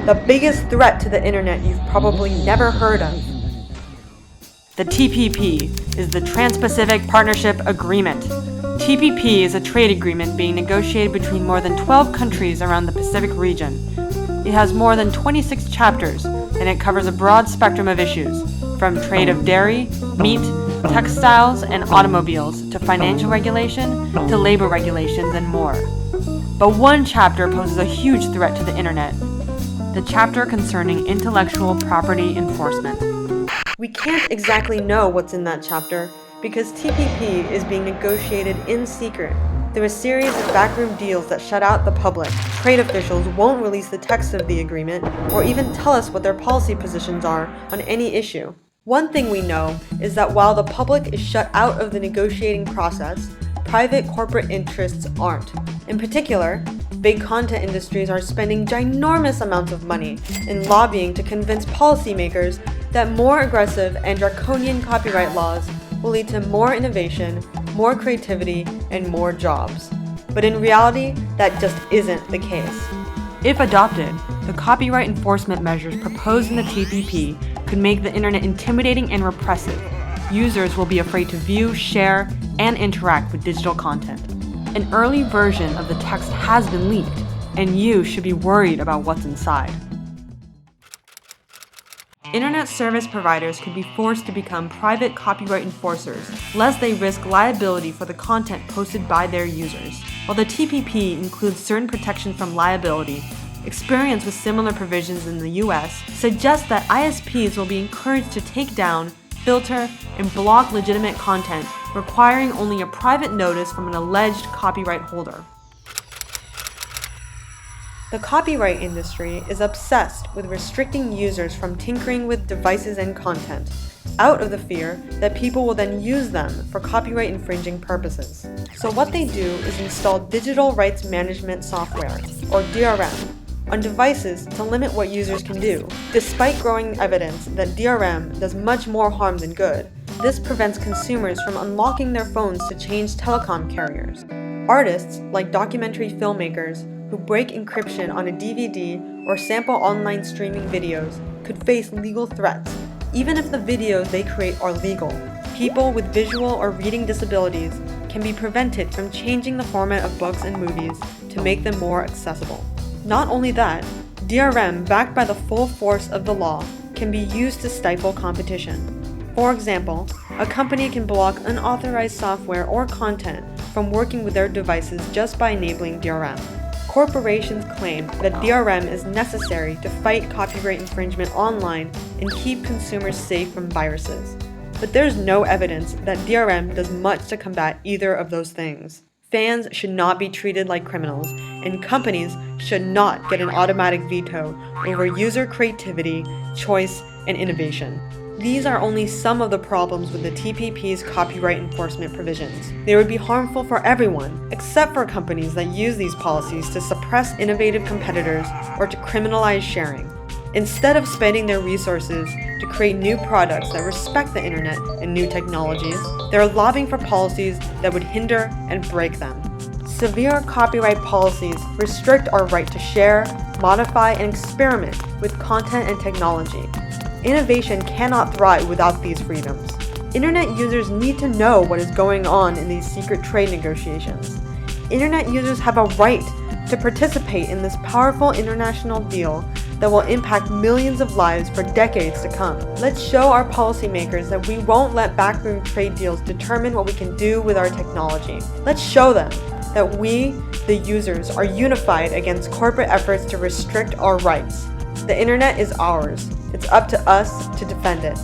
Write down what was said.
the biggest threat to the internet you've probably never heard of. The TPP is the Trans-Pacific Partnership Agreement. TPP is a trade agreement being negotiated between more than 12 countries around the Pacific region. It has more than 26 chapters, and it covers a broad spectrum of issues, from trade of dairy, meat, textiles, and automobiles, to financial regulation, to labor regulations, and more. But one chapter poses a huge threat to the internet: the chapter concerning intellectual property enforcement. We can't exactly know what's in that chapter because TPP is being negotiated in secret through a series of backroom deals that shut out the public. Trade officials won't release the text of the agreement or even tell us what their policy positions are on any issue. One thing we know is that while the public is shut out of the negotiating process, private corporate interests aren't. In particular, big content industries are spending ginormous amounts of money in lobbying to convince policymakers that more aggressive and draconian copyright laws will lead to more innovation, more creativity, and more jobs. But in reality, that just isn't the case. If adopted, the copyright enforcement measures proposed in the TPP could make the internet intimidating and repressive. Users will be afraid to view, share, and interact with digital content. An early version of the text has been leaked, and you should be worried about what's inside. Internet service providers could be forced to become private copyright enforcers, lest they risk liability for the content posted by their users. While the TPP includes certain protection from liability, experience with similar provisions in the US suggests that ISPs will be encouraged to take down, filter, and block legitimate content, requiring only a private notice from an alleged copyright holder. The copyright industry is obsessed with restricting users from tinkering with devices and content, out of the fear that people will then use them for copyright infringing purposes. So what they do is install digital rights management software, or DRM, on devices to limit what users can do. Despite growing evidence that DRM does much more harm than good, this prevents consumers from unlocking their phones to change telecom carriers. Artists, like documentary filmmakers, who break encryption on a DVD or sample online streaming videos could face legal threats, even if the videos they create are legal. People with visual or reading disabilities can be prevented from changing the format of books and movies to make them more accessible. Not only that, DRM, backed by the full force of the law, can be used to stifle competition. For example, a company can block unauthorized software or content from working with their devices just by enabling DRM. Corporations claim that DRM is necessary to fight copyright infringement online and keep consumers safe from viruses. But there's no evidence that DRM does much to combat either of those things. Fans should not be treated like criminals, and companies should not get an automatic veto over user creativity, choice, and innovation. These are only some of the problems with the TPP's copyright enforcement provisions. They would be harmful for everyone, except for companies that use these policies to suppress innovative competitors or to criminalize sharing. Instead of spending their resources to create new products that respect the internet and new technologies, they're lobbying for policies that would hinder and break them. Severe copyright policies restrict our right to share, modify, and experiment with content and technology. Innovation cannot thrive without these freedoms. Internet users need to know what is going on in these secret trade negotiations. Internet users have a right to participate in this powerful international deal that will impact millions of lives for decades to come. Let's show our policymakers that we won't let backroom trade deals determine what we can do with our technology. Let's show them that we, the users, are unified against corporate efforts to restrict our rights. The internet is ours. It's up to us to defend it.